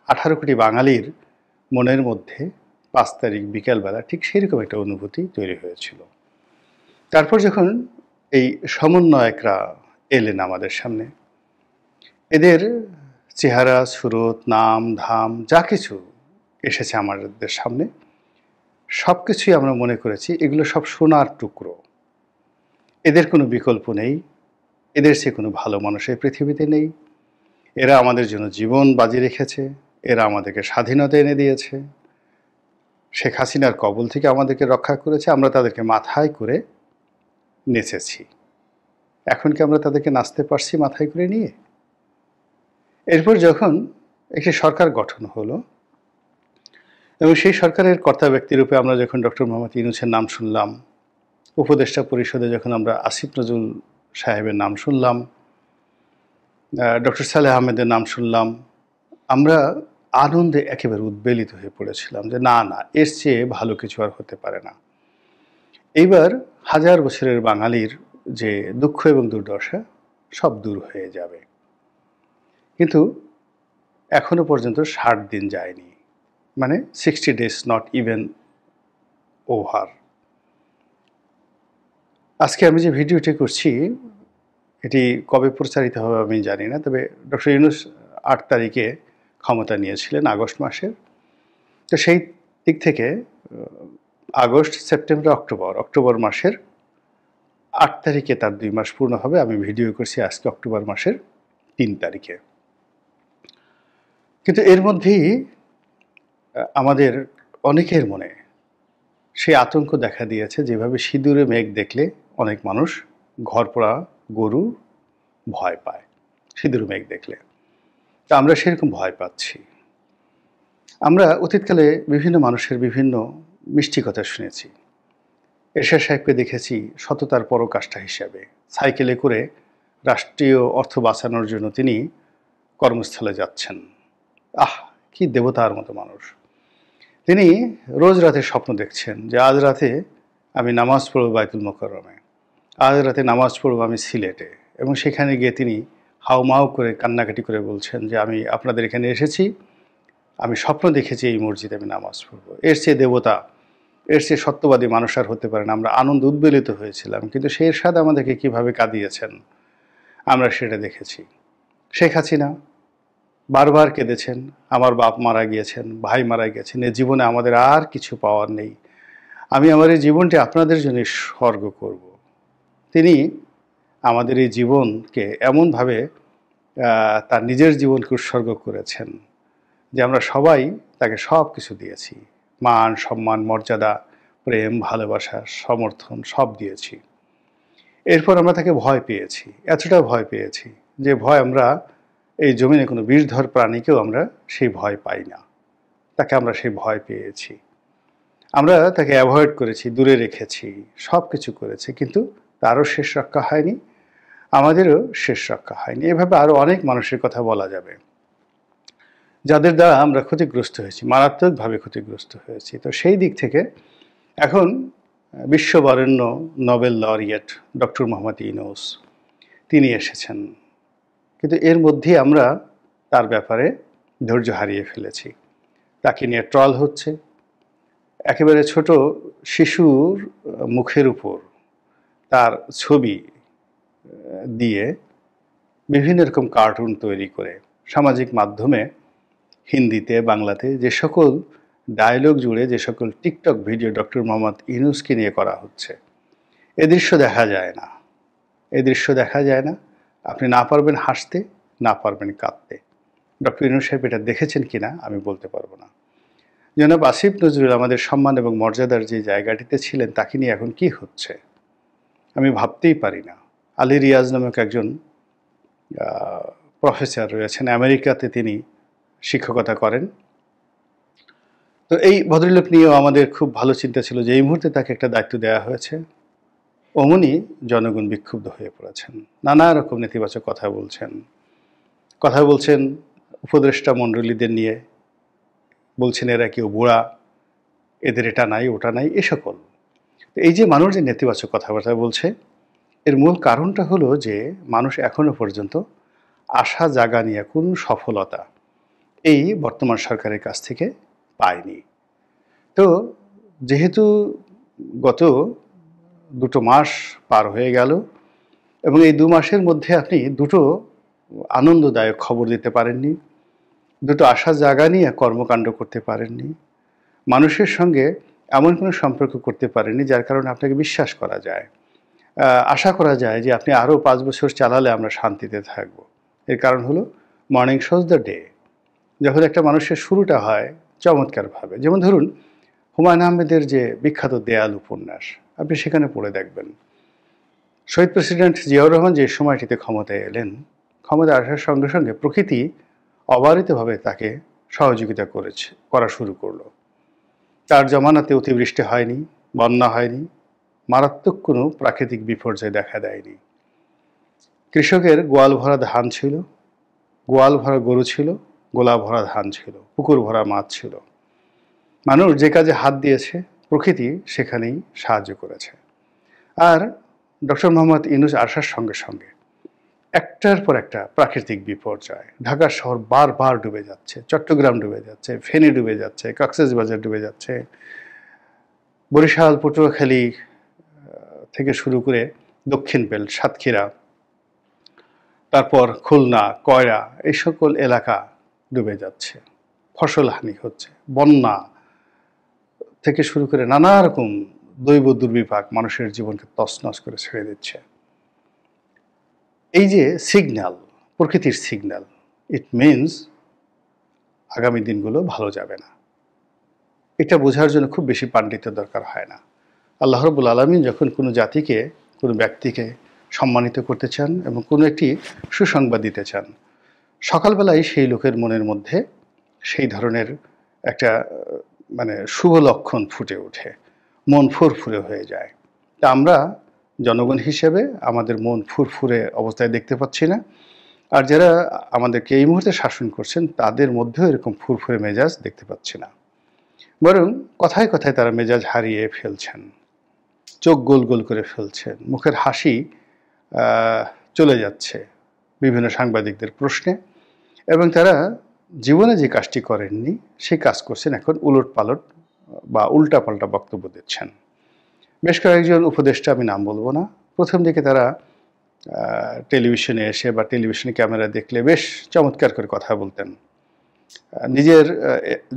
18 কোটি বাঙালির মনের মধ্যে 5 তারিখ বিকেলবেলা ঠিক সেরকম একটা অনুভূতি তৈরি হয়েছিল। তারপর যখন এই সমন্বয়করা এলেন আমাদের সামনে, এদের চেহারা, সুরত, নাম, ধাম যা কিছু এসেছে আমাদের সামনে, সব কিছুই আমরা মনে করেছি এগুলো সব সোনার টুকরো। এদের কোনো বিকল্প নেই, এদের চেয়ে কোনো ভালো মানুষ এই পৃথিবীতে নেই। এরা আমাদের জন্য জীবন বাজি রেখেছে, এরা আমাদেরকে স্বাধীনতা এনে দিয়েছে, শেখ হাসিনার কবল থেকে আমাদেরকে রক্ষা করেছে, আমরা তাদেরকে মাথায় করে নেচেছি। এখন কি আমরা তাদেরকে নাচতে পারছি মাথায় করে নিয়ে? এরপর যখন একটি সরকার গঠন হলো এবং সেই সরকারের কর্তা ব্যক্তিরূপে আমরা যখন ডক্টর মোহাম্মদ ইউনূসের নাম শুনলাম, উপদেষ্টা পরিষদে যখন আমরা আসিফ নজরুল সাহেবের নাম শুনলাম, ডক্টর সালেহ আহমেদের নাম শুনলাম, আমরা আনন্দে একেবারে উদ্বেলিত হয়ে পড়েছিলাম যে না না, এর চেয়ে ভালো কিছু আর হতে পারে না। এইবার হাজার বছরের বাঙালির যে দুঃখ এবং দুর্দশা সব দূর হয়ে যাবে। কিন্তু এখনো পর্যন্ত 60 দিন যায়নি, মানে 60 days নট ইভেন ওভার। আজকে আমি যে ভিডিওটি করছি এটি কবে প্রচারিত হবে আমি জানি না, তবে ডক্টর ইউনূস 8 তারিখে ক্ষমতা নিয়েছিলেন আগস্ট মাসের। তো সেই দিক থেকে আগস্ট, সেপ্টেম্বর, অক্টোবর মাসের 8 তারিখে তার 2 মাস পূর্ণ হবে। আমি ভিডিও করছি আজকে অক্টোবর মাসের 3 তারিখে। কিন্তু এর মধ্যেই আমাদের অনেকের মনে সেই আতঙ্ক দেখা দিয়েছে, যেভাবে সিঁদুরে মেঘ দেখলে অনেক মানুষ ঘরপোড়া গরু ভয় পায় সিঁদুরে মেঘ দেখলে। তা আমরা সেরকম ভয় পাচ্ছি। আমরা অতীতকালে বিভিন্ন মানুষের বিভিন্ন মিষ্টি কথা শুনেছি। এরশাদ সাহেবকে দেখেছি সততার পরাকাষ্ঠা হিসাবে সাইকেলে করে রাষ্ট্রীয় অর্থ বাঁচানোর জন্য তিনি কর্মস্থলে যাচ্ছেন। আহ, কি দেবতার মতো মানুষ! তিনি রোজ রাতে স্বপ্ন দেখছেন যে আজ রাতে আমি নামাজ পড়ব বাইতুল মোকাররমে, আজ রাতে নামাজ পড়ব আমি সিলেটে, এবং সেখানে গিয়ে তিনি হাউমাউ করে কান্নাকাটি করে বলছেন যে আমি আপনাদের এখানে এসেছি, আমি স্বপ্ন দেখেছি এই মসজিদে আমি নামাজ পড়ব। এর চেয়ে দেবতা, এর চেয়ে সত্যবাদী মানুষ আর হতে পারে না। আমরা আনন্দ উদ্বেলিত হয়েছিলাম, কিন্তু সেই এরশাদ আমাদেরকে কীভাবে কাঁদিয়েছেন আমরা সেটা দেখেছি। শেখ হাসিনা বারবার কেঁদেছেন, আমার বাপ মারা গিয়েছেন, ভাই মারা গিয়েছেন, এ জীবনে আমাদের আর কিছু পাওয়ার নেই, আমি আমার এই জীবনটি আপনাদের জন্য স্বর্গ করব। তিনি আমাদের এই জীবনকে এমনভাবে তার নিজের জীবনকে উৎসর্গ করেছেন যে আমরা সবাই তাকে সব কিছু দিয়েছি, মান, সম্মান, মর্যাদা, প্রেম, ভালোবাসা, সমর্থন সব দিয়েছি। এরপর আমরা তাকে ভয় পেয়েছি, এতটা ভয় পেয়েছি যে ভয় আমরা এই জমিনে কোনো বিষধর প্রাণীকেও আমরা সেই ভয় পাই না, তাকে আমরা সেই ভয় পেয়েছি। আমরা তাকে অ্যাভয়েড করেছি, দূরে রেখেছি, সব কিছু করেছি, কিন্তু তারও শেষ রক্ষা হয়নি, আমাদেরও শেষ রক্ষা হয়নি। এভাবে আরও অনেক মানুষের কথা বলা যাবে যাদের দ্বারা আমরা ক্ষতিগ্রস্ত হয়েছি, মারাত্মকভাবে ক্ষতিগ্রস্ত হয়েছি। তো সেই দিক থেকে এখন বিশ্ববরেণ্য Nobel laureate doctor Mohammad Yunus তিনি এসেছেন, কিন্তু এর মধ্যেই আমরা তার ব্যাপারে ধৈর্য হারিয়ে ফেলেছি। তাকে নিয়ে ট্রল হচ্ছে, একেবারে ছোট শিশুর মুখের উপর তার ছবি দিয়ে বিভিন্ন রকম কার্টুন তৈরি করে সামাজিক মাধ্যমে হিন্দিতে, বাংলাতে যে সকল ডায়লগ জুড়ে যে সকল টিকটক ভিডিও ডক্টর মোহাম্মদ ইউনূসকে নিয়ে করা হচ্ছে, এ দৃশ্য দেখা যায় না, এ দৃশ্য দেখা যায় না। আপনি না পারবেন হাসতে, না পারবেন কাঁদতে। ডক্টর ইউনূস সাহেব এটা দেখেছেন কিনা আমি বলতে পারবো না। জনাব আসিফ নজরুল আমাদের সম্মান এবং মর্যাদার যে জায়গাটিতে ছিলেন, তাকে নিয়ে এখন কি হচ্ছে আমি ভাবতেই পারি না। আলী রিয়াজ নামক একজন প্রফেসর রয়েছেন, আমেরিকাতে তিনি শিক্ষকতা করেন। তো এই ভদ্রলোক নিয়েও আমাদের খুব ভালো চিন্তা ছিল যে এই মুহূর্তে তাকে একটা দায়িত্ব দেওয়া হয়েছে, অমনি জনগণ বিক্ষুব্ধ হয়ে পড়েছেন, নানা রকম নেতিবাচক কথা বলছেন উপদেষ্টা মণ্ডলীদের নিয়ে, বলছেন এরা কেউ বুড়া, এদের এটা নাই ওটা নাই, এ সকল। এই যে মানুষ যে নেতিবাচক কথাবার্তা বলছে, এর মূল কারণটা হলো যে মানুষ এখনো পর্যন্ত আশা জাগা নিয়ে কোন সফলতা এই বর্তমান সরকারের কাছ থেকে পায়নি। তো যেহেতু গত 2 মাস পার হয়ে গেল এবং এই 2 মাসের মধ্যে আপনি 2টো আনন্দদায়ক খবর দিতে পারেননি, 2টো আশার জায়গা নিয়ে কর্মকাণ্ড করতে পারেননি, মানুষের সঙ্গে এমন কোনো সম্পর্ক করতে পারেননি যার কারণে আপনাকে বিশ্বাস করা যায়, আশা করা যায় যে আপনি আরও 5 বছর চালালে আমরা শান্তিতে থাকব। এর কারণ হলো মর্নিং শোজ দ্য ডে। যখন একটা মানুষের শুরুটা হয় চমৎকারভাবে, যেমন ধরুন হুমায়ুন আহমেদের যে বিখ্যাত দেয়াল উপন্যাস, আপনি সেখানে পড়ে দেখবেন শহীদ প্রেসিডেন্ট জিয়াউর রহমান যে সময়টিতে ক্ষমতায় এলেন, ক্ষমতায় আসার সঙ্গে সঙ্গে প্রকৃতি অবারিতভাবে তাকে সহযোগিতা করা শুরু করলো। তার জমানাতে অতিবৃষ্টি হয়নি, বন্যা হয়নি, মারাত্মক কোনো প্রাকৃতিক বিপর্যয় দেখা দেয়নি। কৃষকের গোয়াল ভরা ধান ছিল, গোয়াল ভরা গরু ছিল, গোলা ভরা ধান ছিল, পুকুর ভরা মাছ ছিল। মানুষ যে কাজে হাত দিয়েছে প্রকৃতি সেখানেই সাহায্য করেছে। আর ডক্টর মোহাম্মদ ইউনূস আসার সঙ্গে সঙ্গে একটার পর একটা প্রাকৃতিক বিপর্যয়, ঢাকা শহর বারবার ডুবে যাচ্ছে, চট্টগ্রাম ডুবে যাচ্ছে, ফেনী ডুবে যাচ্ছে, কক্সবাজার ডুবে যাচ্ছে, বরিশাল, পটুয়াখালী থেকে শুরু করে দক্ষিণ বেল্ট, সাতক্ষীরা, তারপর খুলনা, কয়রা, এই সকল এলাকা ডুবে যাচ্ছে, ফসল হানি হচ্ছে, বন্যা থেকে শুরু করে নানা রকম দৈব দুর্বিপাক মানুষের জীবনকে তছনছ করে ছেড়ে দিচ্ছে। এই যে সিগন্যাল, প্রকৃতির সিগন্যাল, ইট মিনস আগামী দিনগুলো ভালো যাবে না। এটা বোঝার জন্য খুব বেশি পাণ্ডিত্য দরকার হয় না। আল্লাহ রাব্বুল আলামিন যখন কোনো জাতিকে, কোনো ব্যক্তিকে সম্মানিত করতে চান এবং কোনো একটি সুসংবাদ দিতে চান, সকালবেলায় সেই লোকের মনের মধ্যে সেই ধরনের একটা মানে শুভ লক্ষণ ফুটে ওঠে, মন ফুরফুরে হয়ে যায়। তা আমরা জনগণ হিসেবে আমাদের মন ফুরফুরে অবস্থায় দেখতে পাচ্ছি না, আর যারা আমাদেরকে এই মুহূর্তে শাসন করছেন তাদের মধ্যেও এরকম ফুরফুরে মেজাজ দেখতে পাচ্ছি না। বরং কথায় কথায় তারা মেজাজ হারিয়ে ফেলছেন, চোখ গোল গোল করে ফেলছেন, মুখের হাসি চলে যাচ্ছে বিভিন্ন সাংবাদিকদের প্রশ্নে, এবং তারা জীবনে যে কাজটি করেননি সেই কাজ করছেন এখন উলটপালট বা উল্টাপাল্টা বক্তব্য দিচ্ছেন। বেশ কয়েকজন উপদেষ্টা, আমি নাম বলবো না, প্রথম দিকে তারা টেলিভিশনে এসে বা টেলিভিশনে ক্যামেরা দেখলে বেশ চমৎকার করে কথা বলতেন, নিজের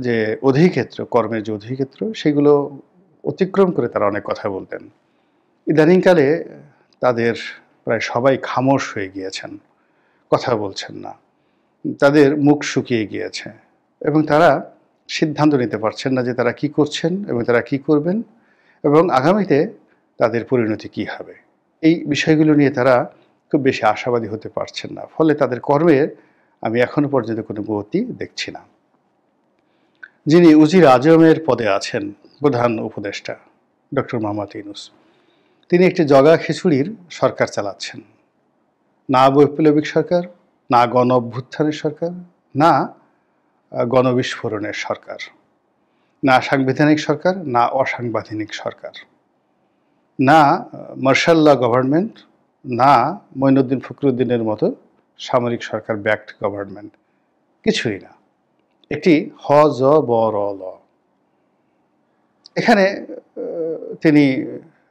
যে অধিক্ষেত্র, কর্মের যে অধিক্ষেত্র সেগুলো অতিক্রম করে তারা অনেক কথা বলতেন। ইদানিংকালে তাদের প্রায় সবাই খামোশ হয়ে গিয়েছেন, কথা বলছেন না, তাদের মুখ শুকিয়ে গিয়েছে এবং তারা সিদ্ধান্ত নিতে পারছেন না যে তারা কি করছেন এবং তারা কি করবেন এবং আগামীতে তাদের পরিণতি কি হবে। এই বিষয়গুলো নিয়ে তারা খুব বেশি আশাবাদী হতে পারছেন না, ফলে তাদের কর্মের আমি এখনো পর্যন্ত কোনো গতি দেখছি না। যিনি উজির আজমের পদে আছেন, প্রধান উপদেষ্টা ডক্টর মোহাম্মদ ইউনূস, তিনি একটি জগা খিচুড়ির সরকার চালাচ্ছেন। না বৈপ্লবিক সরকার, না গণ অভ্যুত্থানের সরকার, না গণবিস্ফোরণের সরকার, না সাংবিধানিক সরকার, না অসাংবিধানিক সরকার, না মার্শাল ল গভর্নমেন্ট, না মঈনুদ্দিন ফখরুদ্দিনের মতো সামরিক সরকার ব্যাকড গভর্নমেন্ট, কিছুই না। একটি হ-জ-ব-র-ল। এখানে তিনি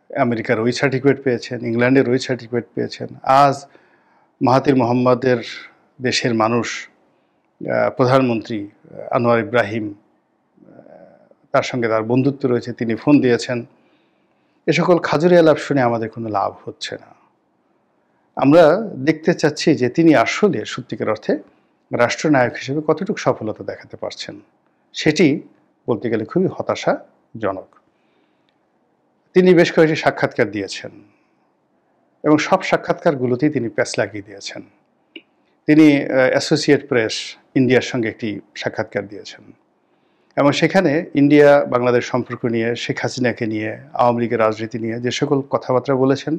আমেরিকার ওই সার্টিফিকেট পেয়েছেন, ইংল্যান্ডের ওই সার্টিফিকেট পেয়েছেন। আজ মাহাতির মোহাম্মদের দেশের মানুষ, প্রধানমন্ত্রী আনোয়ার ইব্রাহিম, তার সঙ্গে তার বন্ধুত্ব রয়েছে, তিনি ফোন দিয়েছেন। এ সকল খাজুরি আলাপ শুনে আমাদের কোনো লাভ হচ্ছে না। আমরা দেখতে চাচ্ছি যে তিনি আসলে সত্যিকার অর্থে রাষ্ট্রনায়ক হিসেবে কতটুকু সফলতা দেখাতে পারছেন। সেটি বলতে গেলে খুবই হতাশাজনক। তিনি বেশ কয়েকটি সাক্ষাৎকার দিয়েছেন এবং সব সাক্ষাৎকারগুলোতেই তিনি প্যাঁচ লাগিয়ে দিয়েছেন। তিনি অ্যাসোসিয়েট প্রেস ইন্ডিয়ার সঙ্গে একটি সাক্ষাৎকার দিয়েছেন এবং সেখানে ইন্ডিয়া বাংলাদেশ সম্পর্ক নিয়ে, শেখ হাসিনাকে নিয়ে, আওয়ামী লীগের রাজনীতি নিয়ে যে সকল কথাবার্তা বলেছেন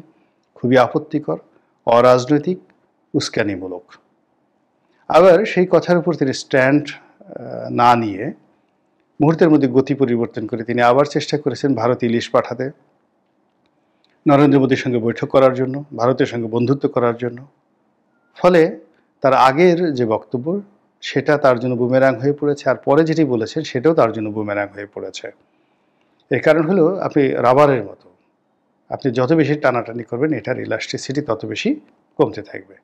খুবই আপত্তিকর, অরাজনৈতিক, উস্কানিমূলক। আবার সেই কথার উপর তিনি স্ট্যান্ড না নিয়ে মুহূর্তের মধ্যে গতি পরিবর্তন করে তিনি আবার চেষ্টা করেছেন ভারতে ইলিশ পাঠাতে, নরেন্দ্র মোদীর সঙ্গে বৈঠক করার জন্য, ভারতের সঙ্গে বন্ধুত্ব করার জন্য। ফলে তার আগের যে বক্তব্য সেটা তার জন্য বুমেরাং হয়ে পড়েছে, আর পরে যেটি বলেছেন সেটাও তার জন্য বুমেরাং হয়ে পড়েছে। এর কারণ হলো আপনি রাবারের মতো, আপনি যত বেশি টানাটানি করবেন এটার ইলাস্টিসিটি তত বেশি কমতে থাকবে।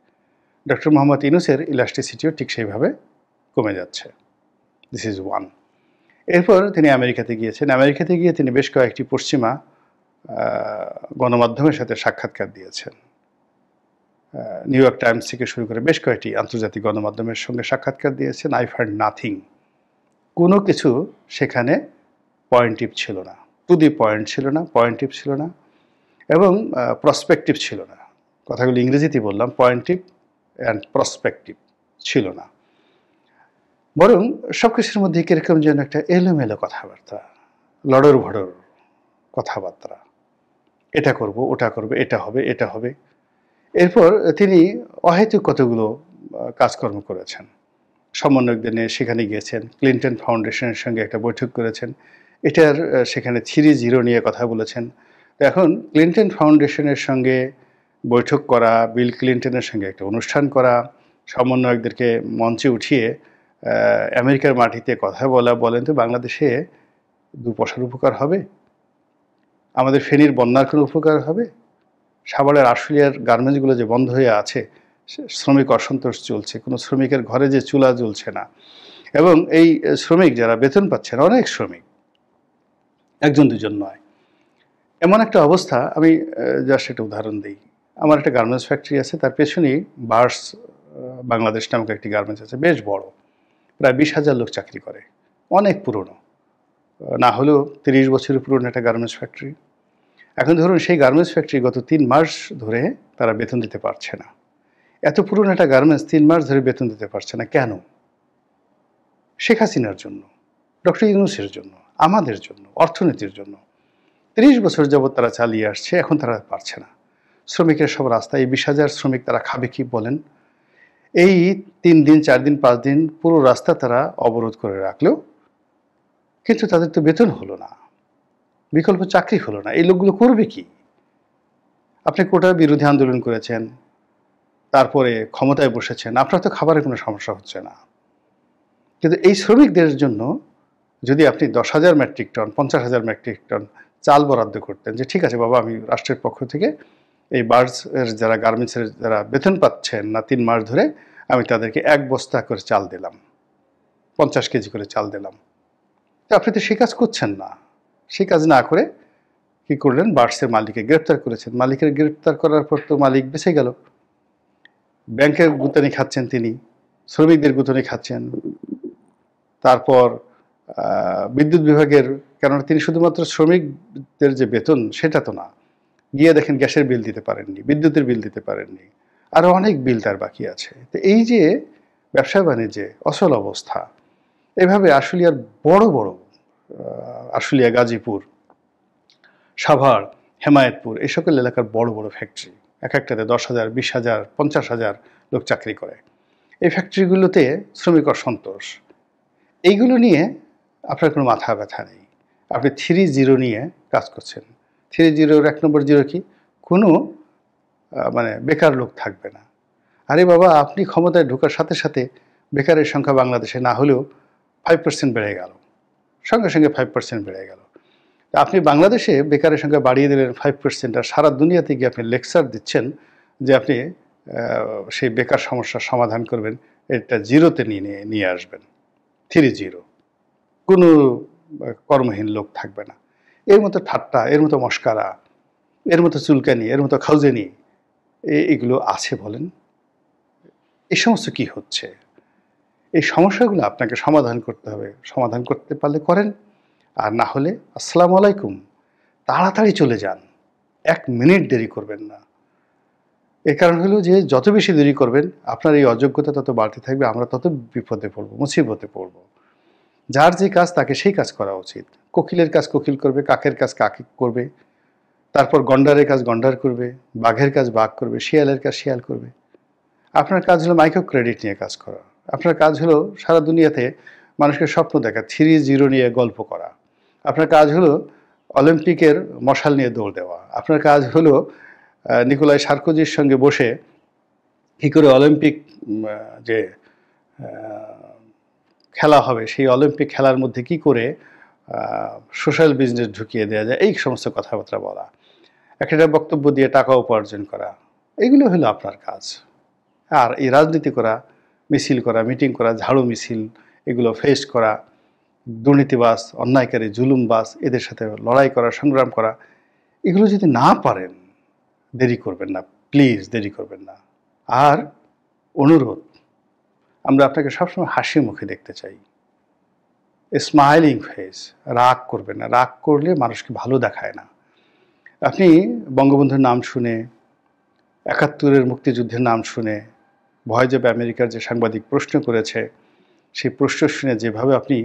ডক্টর মোহাম্মদ ইউনূসের ইলাস্টিসিটিও ঠিক সেইভাবে কমে যাচ্ছে। This is one. এরপর তিনি আমেরিকাতে গিয়েছেন। আমেরিকাতে গিয়ে তিনি বেশ কয়েকটি পশ্চিমা গণমাধ্যমের সাথে সাক্ষাৎকার দিয়েছেন। নিউ ইয়র্ক টাইমস থেকে শুরু করে বেশ কয়েকটি আন্তর্জাতিক গণমাধ্যমের সঙ্গে সাক্ষাৎকার দিয়েছেন। I find nothing. কোনো কিছু সেখানে পয়েন্টিভ ছিল না, টু দি পয়েন্ট ছিল না, পয়েন্টিভ ছিল না, এবং প্রসপেক্টিভ ছিল না। কথাগুলো ইংরেজিতে বললাম, পয়েন্টিভ অ্যান্ড প্রসপেক্টিভ ছিল না। বরং সব কিছুর মধ্যে কীরকম যেন একটা এলোমেলো কথাবার্তা, লড়র ভড়র কথাবার্তা, এটা করব, ওটা করবে, এটা হবে, এটা হবে। এরপর তিনি অহেতুক কতগুলো কাজকর্ম করেছেন। সমন্বয়কদের নিয়ে সেখানে গিয়েছেন, ক্লিনটন ফাউন্ডেশনের সঙ্গে একটা বৈঠক করেছেন, এটার সেখানে 3-0 নিয়ে কথা বলেছেন। তো এখন ক্লিনটন ফাউন্ডেশনের সঙ্গে বৈঠক করা, বিল ক্লিনটনের সঙ্গে একটা অনুষ্ঠান করা, সমন্বয়কদেরকে মঞ্চে উঠিয়ে আমেরিকার মাটিতে কথা বলা, বলেন তো বাংলাদেশে 2 পয়সার উপকার হবে? আমাদের ফেনীর বন্যার কোনো উপকার হবে? সাভারের আশুলিয়ার গার্মেন্টসগুলো যে বন্ধ হয়ে আছে, শ্রমিক অসন্তোষ চলছে, কোনো শ্রমিকের ঘরে যে চুলা জ্বলছে না, এবং এই শ্রমিক যারা বেতন পাচ্ছেন, অনেক শ্রমিক, একজন দুজন নয়, এমন একটা অবস্থা। আমি জাস্ট একটা উদাহরণ দিই। আমার একটা গার্মেন্টস ফ্যাক্টরি আছে, তার পেছনেই বার্স বাংলাদেশ নামক একটি গার্মেন্টস আছে, বেশ বড়, প্রায় 20,000 লোক চাকরি করে, অনেক পুরনো, না হলেও 30 বছরের পুরনো একটা গার্মেন্টস ফ্যাক্টরি। এখন ধরুন সেই গার্মেন্টস ফ্যাক্টরি গত 3 মাস ধরে তারা বেতন দিতে পারছে না। এত পুরনো একটা গার্মেন্টস 3 মাস ধরে বেতন দিতে পারছে না কেন? শেখ হাসিনার জন্য, ডক্টর ইউনূসের জন্য, আমাদের জন্য, অর্থনীতির জন্য। 30 বছর যাবৎ তারা চালিয়ে আসছে, এখন তারা পারছে না। শ্রমিকের সব রাস্তায়, এই 20,000 শ্রমিক তারা খাবে কি বলেন? এই 3 দিন, 4 দিন, 5 দিন পুরো রাস্তা তারা অবরোধ করে রাখলেও কিন্তু তাদের তো বেতন হলো না, বিকল্প চাকরি হলো না। এই লোকগুলো করবে কি? আপনি কোটার বিরোধী আন্দোলন করেছেন, তারপরে ক্ষমতায় বসেছেন, আপনার তো খাবারের কোনো সমস্যা হচ্ছে না। কিন্তু এই শ্রমিকদের জন্য যদি আপনি 10,000 মেট্রিক টন, 50,000 মেট্রিক টন চাল বরাদ্দ করতেন, যে ঠিক আছে বাবা, আমি রাষ্ট্রের পক্ষ থেকে এই বার্ডসের যারা, গার্মেন্টসের যারা বেতন পাচ্ছেন না 3 মাস ধরে, আমি তাদেরকে 1 বস্তা করে চাল দিলাম, 50 কেজি করে চাল দিলাম। তো আপনি তো সেই কাজ করছেন না। সেই কাজ না করে কি করলেন? বার্ডসের মালিককে গ্রেপ্তার করেছেন। মালিকের গ্রেপ্তার করার পর তো মালিক বেঁচে গেল। ব্যাংকের গুতানি খাচ্ছেন তিনি, শ্রমিকদের গুতানি খাচ্ছেন। তারপর বিদ্যুৎ বিভাগের, কেননা তিনি শুধুমাত্র শ্রমিকদের যে বেতন সেটা তো না, গিয়ে দেখেন গ্যাসের বিল দিতে পারেননি, বিদ্যুতের বিল দিতে পারেননি, আরও অনেক বিল তার বাকি আছে। তো এই যে ব্যবসা বাণিজ্যে অচল অবস্থা, এভাবে আশুলিয়ার বড় বড়, আশুলিয়া, গাজীপুর, সাভার, হেমায়েতপুর, এই সকল এলাকার বড় বড় ফ্যাক্টরি, এক একটাতে 10,000, 20,000, 50,000 লোক চাকরি করে। এই ফ্যাক্টরিগুলোতে শ্রমিক অসন্তোষ, এইগুলো নিয়ে আপনার কোনো মাথা ব্যথা নেই। আপনি 3-0 নিয়ে কাজ করছেন। 3-0-র 1 নম্বর জিরো কি? কোনো মানে বেকার লোক থাকবে না। আরে বাবা, আপনি ক্ষমতায় ঢোকার সাথে সাথে বেকারের সংখ্যা বাংলাদেশে না হলেও 5% বেড়ে গেল, সঙ্গে সঙ্গে 5% বেড়ে গেল। আপনি বাংলাদেশে বেকারের সংখ্যা বাড়িয়ে দিলেন 5%, আর সারা দুনিয়াতে গিয়ে আপনি লেকচার দিচ্ছেন যে আপনি সেই বেকার সমস্যার সমাধান করবেন, এটা জিরোতে নিয়ে আসবেন। 3-0, কোনো কর্মহীন লোক থাকবে না। এর মতো ঠাট্টা, এর মতো মস্কারা, এর মতো চুলকানি, এর মতো খাউজেনি, এগুলো আছে বলেন? এই সমস্ত কি হচ্ছে? এই সমস্যাগুলো আপনাকে সমাধান করতে হবে। সমাধান করতে পারলে করেন, আর না হলে আসসালামু আলাইকুম, তাড়াতাড়ি চলে যান, 1 মিনিট দেরি করবেন না। এর কারণ হলো যে যত বেশি দেরি করবেন আপনার এই অযোগ্যতা তত বাড়তে থাকবে, আমরা তত বিপদে পড়বো, মুসিবতে পড়বো। যার যে কাজ তাকে সেই কাজ করা উচিত। কোকিলের কাজ কোকিল করবে, কাকের কাজ কাক করবে, তারপর গন্ডারের কাজ গন্ডার করবে, বাঘের কাজ বাঘ করবে, শিয়ালের কাজ শিয়াল করবে। আপনার কাজ হলো মাইক্রো ক্রেডিট নিয়ে কাজ করা। আপনার কাজ হলো সারা দুনিয়াতে মানুষকে স্বপ্ন দেখা, 3-0 নিয়ে গল্প করা। আপনার কাজ হলো অলিম্পিকের মশাল নিয়ে দৌড় দেওয়া। আপনার কাজ হলো নিকোলাই সার্কোজির সঙ্গে বসে কী করে অলিম্পিক যে খেলা হবে, সেই অলিম্পিক খেলার মধ্যে কি করে সোশ্যাল বিজনেস ঢুকিয়ে দেওয়া যায়, এই সমস্ত কথাবার্তা বলা, একটা বক্তব্য দিয়ে টাকা উপার্জন করা, এগুলো হলো আপনার কাজ। আর এই রাজনীতি করা, মিছিল করা, মিটিং করা, ঝাড়ু মিছিল, এগুলো ফেস করা, দুর্নীতিবাজ, অন্যায়কারী, জুলুমবাজ, এদের সাথে লড়াই করা, সংগ্রাম করা, এগুলো যদি না পারেন, দেরি করবেন না, প্লিজ দেরি করবেন না। আর অনুরোধ, আমরা আপনাকে সবসময় হাসি মুখে দেখতে চাই, স্মাইলিং ফেস। রাগ করবেন না, রাগ করলে মানুষকে ভালো দেখায় না। আপনি বঙ্গবন্ধুর নাম শুনে, ৭১-এর মুক্তিযুদ্ধের নাম শুনে, ভয় যাবে আমেরিকার যে সাংবাদিক প্রশ্ন করেছে, সেই প্রশ্ন শুনে যেভাবে আপনি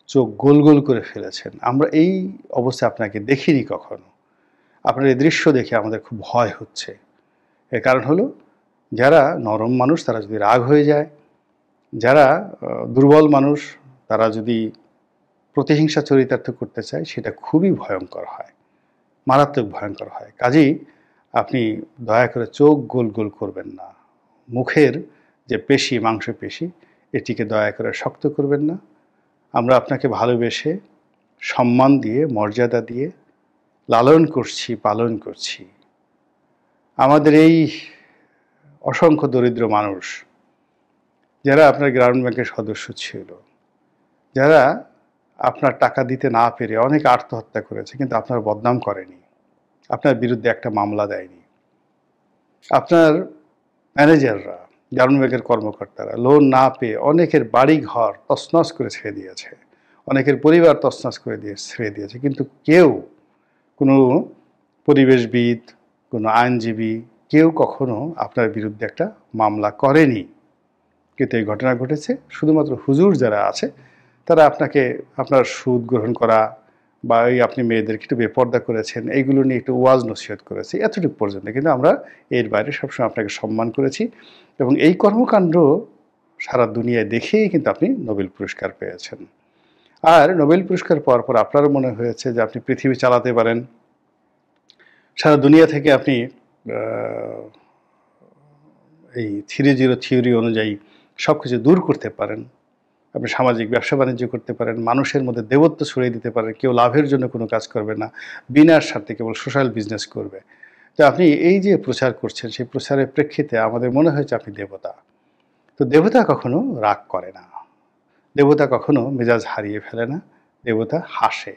চোখ গোল গোল করে ফেলেছেন, আমরা এই অবস্থা আপনাকে দেখিনি কখনো। আপনার এই দৃশ্য দেখে আমাদের খুব ভয় হচ্ছে। এর কারণ হলো, যারা নরম মানুষ তারা যদি রাগ হয়ে যায়, যারা দুর্বল মানুষ তারা যদি প্রতিহিংসা চরিতার্থ করতে চায়, সেটা খুবই ভয়ঙ্কর হয়, মারাত্মক ভয়ঙ্কর হয়। কাজেই আপনি দয়া করে চোখ গোল গোল করবেন না। মুখের যে পেশি, মাংসপেশি, এটিকে দয়া করে শক্ত করবেন না। আমরা আপনাকে ভালোবেসে, সম্মান দিয়ে, মর্যাদা দিয়ে লালন করছি, পালন করছি। আমাদের এই অসংখ্য দরিদ্র মানুষ, যারা আপনার গ্রামীণ ব্যাংকের সদস্য ছিল, যারা আপনার টাকা দিতে না পেরে অনেক আত্মহত্যা করেছে, কিন্তু আপনার বদনাম করেনি, আপনার বিরুদ্ধে একটা মামলা দেয়নি। আপনার ম্যানেজাররা, গ্রামীণ ব্যাংকের কর্মকর্তারা লোন না পেয়ে অনেকের বাড়ি ঘর তছনছ করে ছেড়ে দিয়েছে, অনেকের পরিবার তছনছ করে ছেড়ে দিয়েছে, কিন্তু কেউ, কোনো পরিবেশবিদ, কোনো আইনজীবী, কেউ কখনো আপনার বিরুদ্ধে একটা মামলা করেনি। কিন্তু এই ঘটনা ঘটেছে শুধুমাত্র হুজুর যারা আছে, তারা আপনাকে, আপনার সুদ গ্রহণ করা বা এই আপনি মেয়েদেরকে একটু বেপর্দা করেছেন, এইগুলো নিয়ে একটু ওয়াজ নসিহত করেছি, এতটুকু পর্যন্ত। কিন্তু আমরা এর বাইরে সবসময় আপনাকে সম্মান করেছি, এবং এই কর্মকাণ্ড সারা দুনিয়ায় দেখেই কিন্তু আপনি নোবেল পুরস্কার পেয়েছেন। আর নোবেল পুরস্কার পাওয়ার পর আপনারও মনে হয়েছে যে আপনি পৃথিবী চালাতে পারেন, সারা দুনিয়া থেকে আপনি এই 3-0 থিওরি অনুযায়ী সব কিছু দূর করতে পারেন। আপনি সামাজিক ব্যবসা বাণিজ্য করতে পারেন, মানুষের মধ্যে দেবত্ব ছড়িয়ে দিতে পারেন, কেউ লাভের জন্য কোনো কাজ করবে না, বিনা স্বার্থে কেবল সোশ্যাল বিজনেস করবে। তো আপনি এই যে প্রচার করছেন, সেই প্রচারের প্রেক্ষিতে আমাদের মনে হয়েছে আপনি দেবতা। তো দেবতা কখনো রাগ করে না, দেবতা কখনো মেজাজ হারিয়ে ফেলে না, দেবতা হাসে।